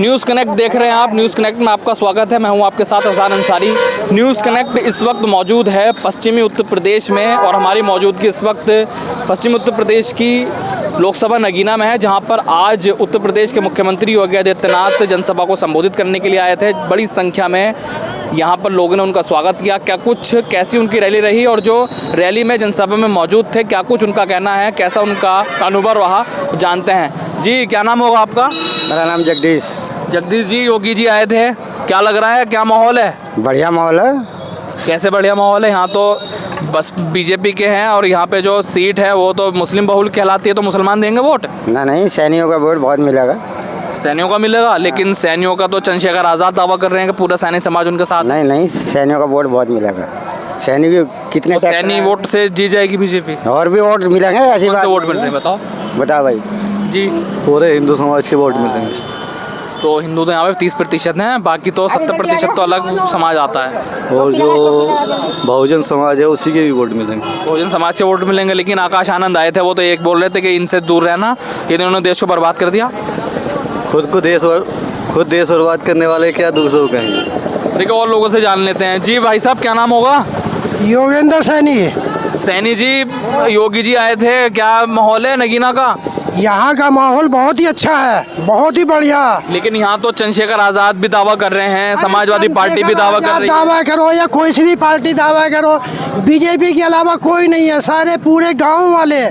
News connect देख रहे हैं आप। न्यूज़ कनेक्ट में आपका स्वागत है। मैं हूं आपके साथ अज़ान अंसारी। न्यूज़ कनेक्ट इस वक्त मौजूद है पश्चिमी उत्तर प्रदेश में और हमारी मौजूदगी इस वक्त पश्चिमी उत्तर प्रदेश की लोकसभा नगीना में है, जहां पर आज उत्तर प्रदेश के मुख्यमंत्री योगी आदित्यनाथ जनसभा को संबोधित करने के लिए आए थे। बड़ी संख्या में यहाँ पर लोगों ने उनका स्वागत किया। कैसी उनकी रैली रही और जो रैली में जनसभा में मौजूद थे, क्या कुछ उनका कहना है, कैसा उनका अनुभव रहा, जानते हैं। जी, क्या नाम होगा आपका? मेरा नाम जगदीश। जगदीश जी, योगी जी आए थे, क्या लग रहा है, क्या माहौल है? बढ़िया माहौल है। कैसे बढ़िया माहौल है? यहाँ तो बस बीजेपी के हैं और यहाँ पे जो सीट है वो तो मुस्लिम बहुल कहलाती है, तो मुसलमान देंगे वोट? नहीं, सैनिकों का वोट बहुत मिलेगा। सैनियों का मिलेगा, लेकिन सैनियों का तो चंद्रशेखर आज़ाद दावा कर रहे हैं कि पूरा सैनिक समाज उनके साथ। नहीं, सैनिकों का वोट बहुत मिलेगा। सैनिक कितने तो सैनिक वोट से जीत जाएगी बीजेपी? और भी वोट मिलेंगे, ऐसी बात। वोट मिल रहे हैं, बताओ भाई जी। पूरे हिंदू समाज के वोट मिल रहे हैं। तो हिंदू तो यहाँ पे 30% हैं, बाकी तो 70% तो अलग समाज आता है। और जो बहुजन समाज है उसी के भी वोट मिलेंगे। बहुजन समाज के वोट मिलेंगे, लेकिन आकाश आनंद आए थे, वो तो एक बोल रहे थे कि इनसे दूर रहना, कि इन्होंने देश को बर्बाद कर दिया। खुद देश बर्बाद करने वाले क्या दूसरों को कहेंगे। देखो और लोगों से जान लेते हैं। जी भाई साहब, क्या नाम होगा? योगेंद्र सैनी। सैनी जी, योगी जी आए थे, क्या माहौल है नगीना का? यहाँ का माहौल बहुत ही अच्छा है, बहुत ही बढ़िया। लेकिन यहाँ तो चंद्रशेखर आज़ाद भी दावा कर रहे हैं, समाजवादी पार्टी भी दावा कर रही है। दावा करो या कोई सी भी पार्टी दावा करो, बीजेपी के अलावा कोई नहीं है। सारे पूरे गांव वाले,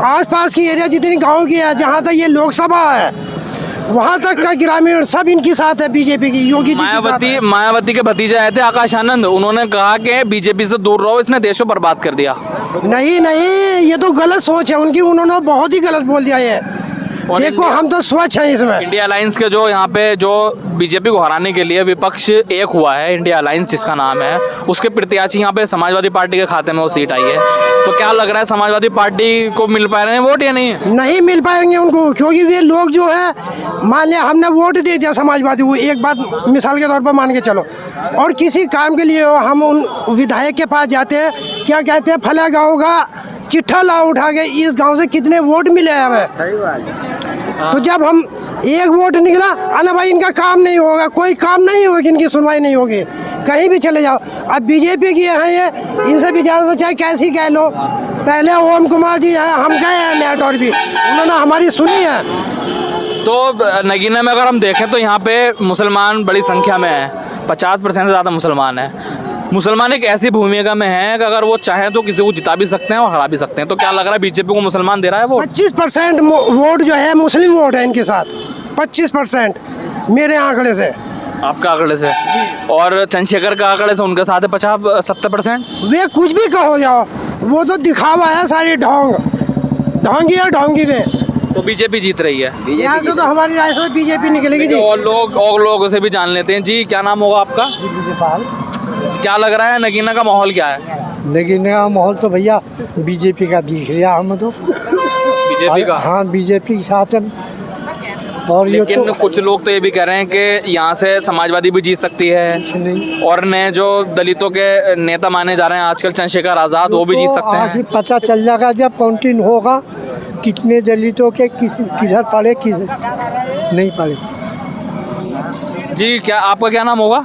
आसपास की एरिया जितनी गांव की है, जहाँ तक ये लोकसभा है वहाँ तक का ग्रामीण सब इनके साथ है, बीजेपी की, योगी जी के साथ है। मायावती के भतीजे आए थे आकाश आनंद, उन्होंने कहा कि बीजेपी से दूर रहो, इसने देश को बर्बाद कर दिया। नहीं, ये तो गलत सोच है उनकी, उन्होंने बहुत ही गलत बोल दिया ये। देखो हम तो स्वच्छ हैं इसमें। इंडिया अलायंस के जो यहाँ पे जो बीजेपी को हराने के लिए विपक्ष एक हुआ है, इंडिया अलायंस जिसका नाम है, उसके प्रत्याशी यहाँ पे समाजवादी पार्टी के खाते में वो सीट आई है। तो क्या लग रहा है, समाजवादी पार्टी को मिल पा रहे हैं वोट या नहीं? नहीं मिल पाएंगे उनको, क्योंकि वे लोग जो है, मान लिया हमने वोट दे दिया समाजवादी को, एक बात मिसाल के तौर पर मान के चलो, और किसी काम के लिए हम उन विधायक के पास जाते हैं, क्या कहते हैं, फला गाँव का चिट्ठा ला उठा के इस गांव से कितने वोट मिले हैं हमें। तो जब हम एक वोट निकला, अना भाई इनका काम नहीं होगा, कोई काम नहीं होगी, इनकी सुनवाई नहीं होगी, कहीं भी चले जाओ। अब बीजेपी की है ये, इनसे विचार तो चाहे कैसी कह लो। पहले ओम कुमार जी हैं, हम गए हैं नेटवर्क भी, उन्होंने हमारी सुनी है। तो नगीना में अगर हम देखें तो यहाँ पे मुसलमान बड़ी संख्या में है, 50% से ज़्यादा मुसलमान है। मुसलमान एक ऐसी भूमिका में है कि अगर वो चाहें तो किसी को जिता भी सकते हैं और हरा भी सकते हैं। तो क्या लग रहा है, बीजेपी को मुसलमान दे रहा है वो? 25% वोट जो है मुस्लिम वोट है इनके साथ, 25% मेरे आंकड़े से। आपका आंकड़े से? और चंद्रशेखर का आंकड़े से उनके साथ है 50-70%। वे कुछ भी कहो जाओ, वो तो दिखावा है, सारी ढोंगी है, ढोंगी वे। तो बीजेपी जीत रही है यहाँ से, तो हमारी राय से बीजेपी निकलेगी जी। और लोगों से भी जान लेते हैं। जी, क्या नाम होगा आपका? क्या लग रहा है, नगीना का माहौल क्या है? नगीना का माहौल तो भैया बीजेपी का दिख रहा हमें तो। बीजेपी का? हाँ, बीजेपी के साथ है। और लेकिन तो कुछ लोग तो ये भी कह रहे हैं कि यहाँ से समाजवादी भी जीत सकती है, और नए जो दलितों के नेता माने जा रहे हैं आजकल, चंद्रशेखर आज़ाद, वो भी जीत सकते हैं। पता चल जाएगा जब काउंटिंग होगा, कितने दलितों के किधर पड़े, किधर नहीं पड़े। जी, क्या आपका क्या नाम होगा?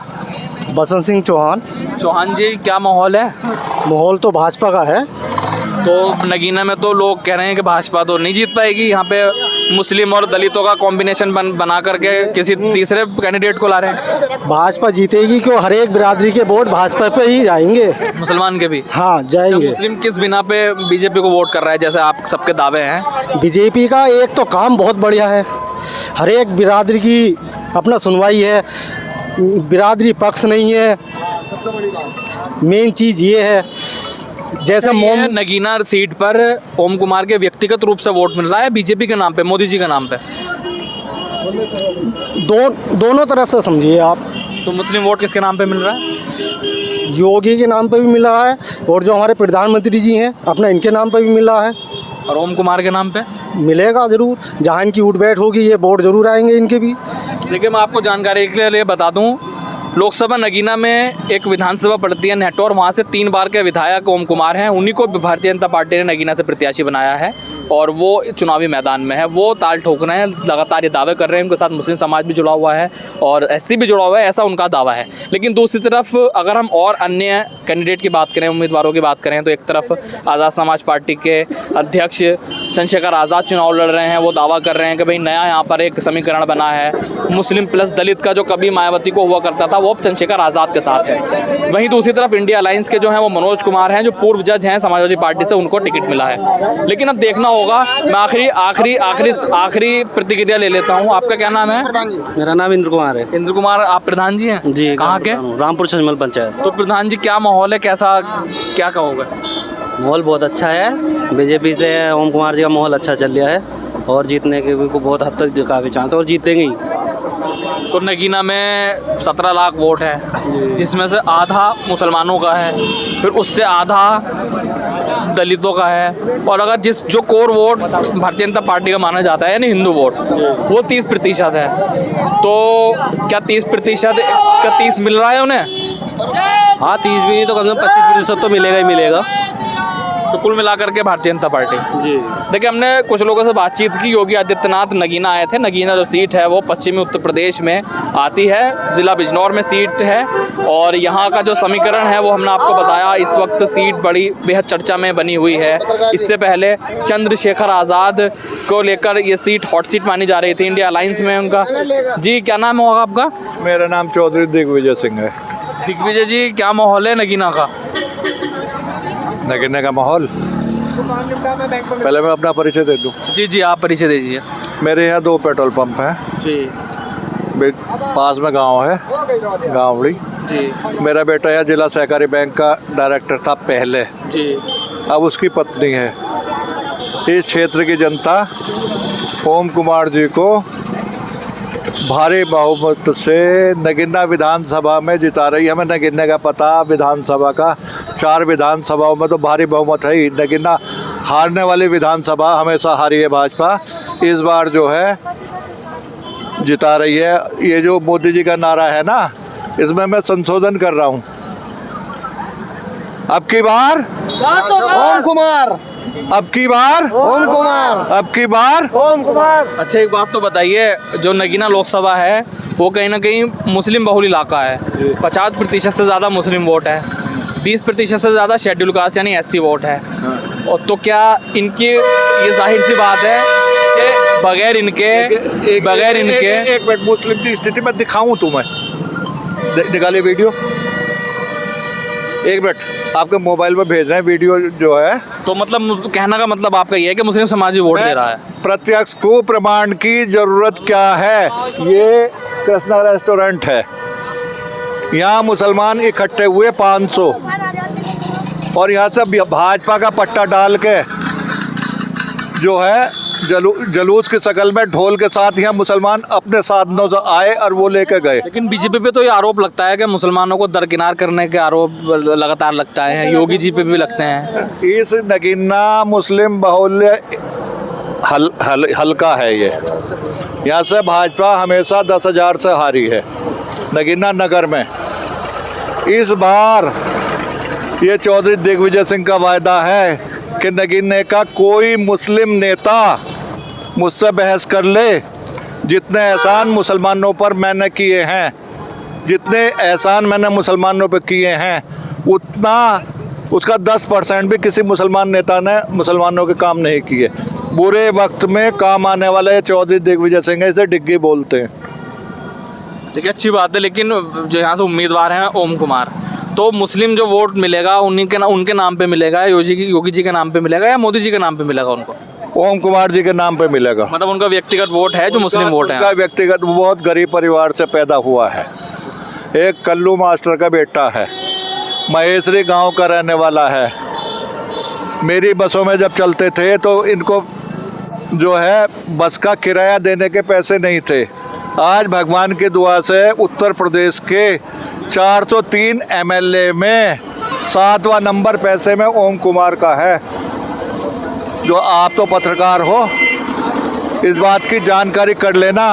बसंत सिंह चौहान। चौहान जी, क्या माहौल है? माहौल तो भाजपा का है। तो नगीना में तो लोग कह रहे हैं कि भाजपा तो नहीं जीत पाएगी, यहाँ पे मुस्लिम और दलितों का कॉम्बिनेशन बना करके किसी तीसरे कैंडिडेट को ला रहे हैं। भाजपा जीतेगी, क्यों हर एक बिरादरी के वोट भाजपा पे ही जाएंगे। मुसलमान के भी? हाँ, जाएंगे। मुस्लिम किस बिना पे बीजेपी को वोट कर रहा है, जैसे आप सबके दावे हैं? बीजेपी का एक तो काम बहुत बढ़िया है, हर एक बिरादरी की अपना सुनवाई है, बिरादरी पक्ष नहीं है। मेन चीज़ ये है, जैसा नगीना सीट पर ओम कुमार के व्यक्तिगत रूप से वोट मिल रहा है बीजेपी के नाम पे, मोदी जी के नाम पे? दोनों तरह से समझिए आप। तो मुस्लिम वोट किसके नाम पे मिल रहा है? योगी के नाम पे भी मिल रहा है, और जो हमारे प्रधानमंत्री जी हैं अपना, इनके नाम पे भी मिल रहा है। और ओम कुमार के नाम पे मिलेगा ज़रूर, जहाँ इनकी उठ बैठ होगी ये वोट ज़रूर आएंगे इनके भी। देखिए, मैं आपको जानकारी के लिए बता दूं, लोकसभा नगीना में एक विधानसभा पड़ती है नेटौर, वहाँ से 3 बार के विधायक ओम कुमार हैं, उन्हीं को भारतीय जनता पार्टी ने नगीना से प्रत्याशी बनाया है। और वो चुनावी मैदान में है, वो ताल ठोक रहे हैं, लगातार ये दावे कर रहे हैं। उनके साथ मुस्लिम समाज भी जुड़ा हुआ है और एससी भी जुड़ा हुआ है, ऐसा उनका दावा है। लेकिन दूसरी तरफ अगर हम और अन्य कैंडिडेट की बात करें, उम्मीदवारों की बात करें, तो एक तरफ आज़ाद समाज पार्टी के अध्यक्ष चंद्रशेखर आज़ाद चुनाव लड़ रहे हैं। वो दावा कर रहे हैं कि भाई नया यहाँ पर एक समीकरण बना है, मुस्लिम प्लस दलित का, जो कभी मायावती को हुआ करता था वो अब चंद्रशेखर आज़ाद के साथ है। वहीं दूसरी तरफ इंडिया अलायंस के जो हैं वो मनोज कुमार हैं, जो पूर्व जज हैं समाजवादी पार्टी से, उनको टिकट मिला है। लेकिन अब देखना होगा। मैं आखिरी प्रतिक्रिया ले लेता हूँ। आपका क्या नाम है? मेरा नाम इंद्र कुमार है। इंद्र कुमार, आप प्रधान जी हैं? जी। कहाँ के? रामपुर छजमल पंचायत। तो प्रधान जी, क्या माहौल है, कैसा, क्या कहोगे? माहौल बहुत अच्छा है। बीजेपी से ओम कुमार जी का माहौल अच्छा चल रहा है और जीतने के भी बहुत हद तक काफ़ी चांस है और जीतेंगे ही। तो नगीना में 17 लाख वोट है, जिसमें से आधा मुसलमानों का है, फिर उससे आधा दलितों का है, और अगर जो core vote Bharatiya Janata party का माना जाता है यानी हिंदू वोट, वो 30% है। तो क्या 30% का 30 मिल रहा है उन्हें? हाँ, 30 भी नहीं तो कम से कम 25% तो मिलेगा ही मिलेगा। तो कुल मिलाकर के भारतीय जनता पार्टी। जी। देखिए, हमने कुछ लोगों से बातचीत की। योगी आदित्यनाथ नगीना आए थे। नगीना जो सीट है वो पश्चिमी उत्तर प्रदेश में आती है, ज़िला बिजनौर में सीट है, और यहाँ का जो समीकरण है वो हमने आपको बताया। इस वक्त सीट बड़ी बेहद चर्चा में बनी हुई है। इससे पहले चंद्रशेखर आज़ाद को लेकर ये सीट हॉट सीट मानी जा रही थी, इंडिया अलायंस में उनका। जी, क्या नाम होगा आपका? मेरा नाम चौधरी दिग्विजय सिंह है। दिग्विजय जी, क्या माहौल है नगीना का? नगीना का माहौल, पहले मैं अपना परिचय दे दूं। जी, आप परिचय दीजिए। मेरे यहाँ 2 पेट्रोल पंप हैं जी। पास में गांव है, गाँवड़ी जी। मेरा बेटा यहाँ जिला सहकारी बैंक का डायरेक्टर था पहले जी। अब उसकी पत्नी है। इस क्षेत्र की जनता ओम कुमार जी को भारी बहुमत से नगीना विधानसभा में जिता रही है। हमें नगीना का पता विधानसभा का, 4 विधानसभाओं में तो भारी बहुमत है ही। नगीना हारने वाली विधानसभा हमेशा हारी है भाजपा, इस बार जो है जिता रही है। ये जो मोदी जी का नारा है ना, इसमें मैं संशोधन कर रहा हूँ। अब की बार ओम कुमार, अब की बार ओम कुमार, अब की बार ओम कुमार। अच्छा, एक बात तो बताइए, जो नगीना लोकसभा है वो कहीं ना कहीं मुस्लिम बहुल इलाका है। 50% से ज़्यादा मुस्लिम वोट है, 20% से ज़्यादा शेड्यूल कास्ट यानी एससी वोट है। और तो क्या इनकी ये जाहिर सी बात है कि बगैर इनके एक मिनट, मुस्लिम की स्थिति में दिखाऊं तुम्हें, निकालिए वीडियो। एक मिनट, आपके मोबाइल में भेज रहे हैं वीडियो जो है। तो मतलब कहने का मतलब आपका ये है कि मुस्लिम समाज भी वोट दे रहा है? प्रत्यक्ष को प्रमाण की जरूरत क्या है? ये कृष्णा रेस्टोरेंट है, यहाँ मुसलमान इकट्ठे हुए 500, और यहाँ से भाजपा का पट्टा डाल के जो है जलूस की शक्ल में ढोल के साथ यहाँ मुसलमान अपने साधनों से आए और वो लेके गए। लेकिन बीजेपी पे तो ये आरोप लगता है कि मुसलमानों को दरकिनार करने के आरोप लगातार लगता है, योगी जी पे भी लगते हैं। इस नगीना मुस्लिम बाहुल्य हल्का है ये। यहाँ से भाजपा हमेशा 10,000 से हारी है नगीना नगर में। इस बार ये चौधरी दिग्विजय सिंह का वायदा है कि नगीने का कोई मुस्लिम नेता मुझसे बहस कर ले। जितने एहसान मुसलमानों पर मैंने किए हैं, जितने एहसान मैंने मुसलमानों पर किए हैं, उतना उसका 10% भी किसी मुसलमान नेता ने मुसलमानों के काम नहीं किए। बुरे वक्त में काम आने वाले चौधरी दिग्विजय सिंह है, इसे डिग्गी बोलते हैं। देखिए, अच्छी बात है, लेकिन जो यहाँ से उम्मीदवार हैं ओम कुमार, तो मुस्लिम जो वोट मिलेगा उनके नाम पे मिलेगा, योगी जी के नाम पे मिलेगा या मोदी जी के नाम पे मिलेगा उनको? ओम कुमार जी के नाम पे मिलेगा। मतलब उनका व्यक्तिगत वोट है जो मुस्लिम वोट है? उनका व्यक्तिगत, बहुत गरीब परिवार से पैदा हुआ है। एक कल्लू मास्टर का बेटा है, महेशरी गांव का रहने वाला है। मेरी बसों में जब चलते थे तो इनको जो है बस का किराया देने के पैसे नहीं थे। आज भगवान की दुआ से उत्तर प्रदेश के 403 MLA में 7वां नंबर पैसे में ओम कुमार का है। जो आप तो पत्रकार हो, इस बात की जानकारी कर लेना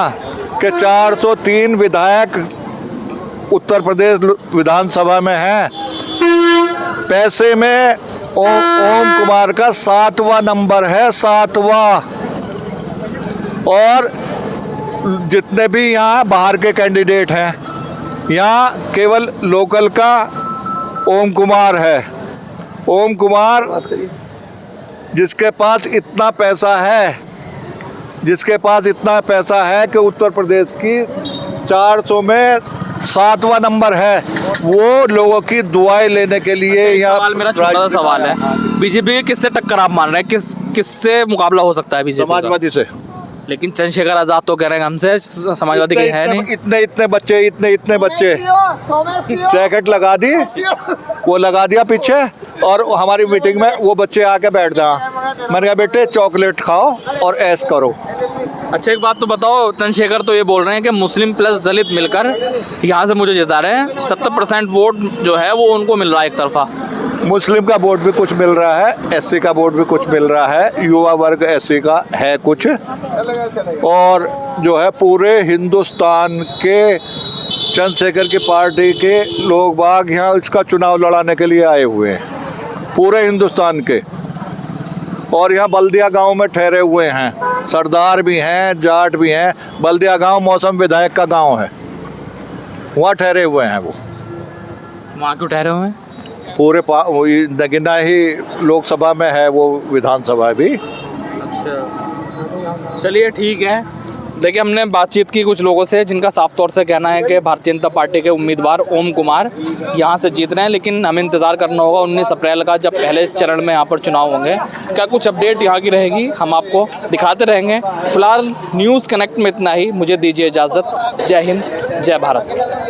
कि 403 विधायक उत्तर प्रदेश विधानसभा में हैं। पैसे में ओम कुमार का 7वां नंबर है, 7वां। और जितने भी यहाँ बाहर के कैंडिडेट हैं, यहाँ केवल लोकल का ओम कुमार है। ओम कुमार जिसके पास इतना पैसा है, जिसके पास इतना पैसा है कि उत्तर प्रदेश की 400 में 7वां नंबर है, वो लोगों की दुआएं लेने के लिए यहाँ। सवाल मेरा छोटा सा सवाल है, बीजेपी किससे टक्कर आप मान रहे हैं, किससे मुकाबला हो सकता है बीजेपी का? समाजवादी से। लेकिन चंद्रशेखर आजाद तो कह रहे हैं हमसे समाजवादी के है नहीं। इतने बच्चे जैकेट लगा दी, वो लगा दिया पीछे, और हमारी मीटिंग में वो बच्चे आके बैठ जा। मैंने कहा बेटे चॉकलेट खाओ और ऐश करो। अच्छा एक बात तो बताओ, चंद्रशेखर तो ये बोल रहे हैं कि मुस्लिम प्लस दलित मिलकर यहाँ से मुझे जिता रहे हैं, 70% वोट जो है वो उनको मिल रहा है एक तरफा। मुस्लिम का वोट भी कुछ मिल रहा है, एससी का वोट भी कुछ मिल रहा है, युवा वर्ग एससी का है कुछ, और जो है पूरे हिंदुस्तान के चंद्रशेखर की पार्टी के लोग बाग यहाँ इसका चुनाव लड़ाने के लिए आए हुए हैं, पूरे हिंदुस्तान के। और यहाँ बल्दिया गांव में ठहरे हुए हैं, सरदार भी हैं, जाट भी हैं। बल्दिया गांव मौसम विधायक का गांव है, वहाँ ठहरे हुए हैं वो। वहाँ क्यों ठहरे हुए हैं? पूरे नगीना ही लोकसभा में है, वो विधानसभा भी। अच्छा चलिए ठीक है। देखिए हमने बातचीत की कुछ लोगों से जिनका साफ तौर से कहना है कि भारतीय जनता पार्टी के उम्मीदवार ओम कुमार यहाँ से जीत रहे हैं, लेकिन हमें इंतज़ार करना होगा 19 अप्रैल का, जब पहले चरण में यहाँ पर चुनाव होंगे। क्या कुछ अपडेट यहाँ की रहेगी हम आपको दिखाते रहेंगे। फिलहाल न्यूज़ कनेक्ट में इतना ही, मुझे दीजिए इजाज़त। जय हिंद, जय भारत।